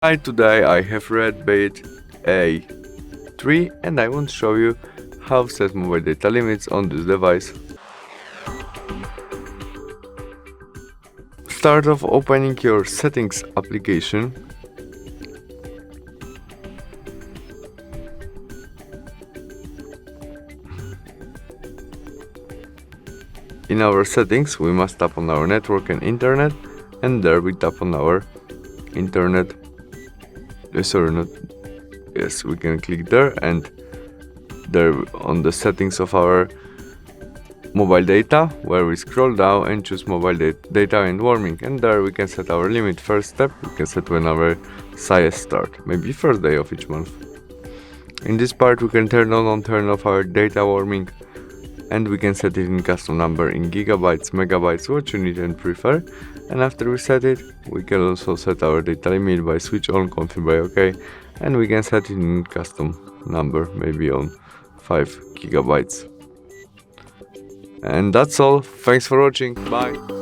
Hi, today I have REDBEAT E3 and I want to show you how to set mobile data limits on this device. Start off opening your settings application. In our settings we must tap on our network and internet, and there we tap on our internet. Yes, we can click there, and there on the settings of our mobile data, where we scroll down and choose mobile data and warming, and there we can set our limit. First step, we can set when our size start, maybe first day of each month. In this part we can turn on or turn off our data warming, and we can set it in custom number in gigabytes, megabytes, what you need and prefer. And after we set it, we can also set our data limit by switch on, confirm by OK, and we can set it in custom number, maybe on 5 gigabytes. And that's all. Thanks for watching. Bye.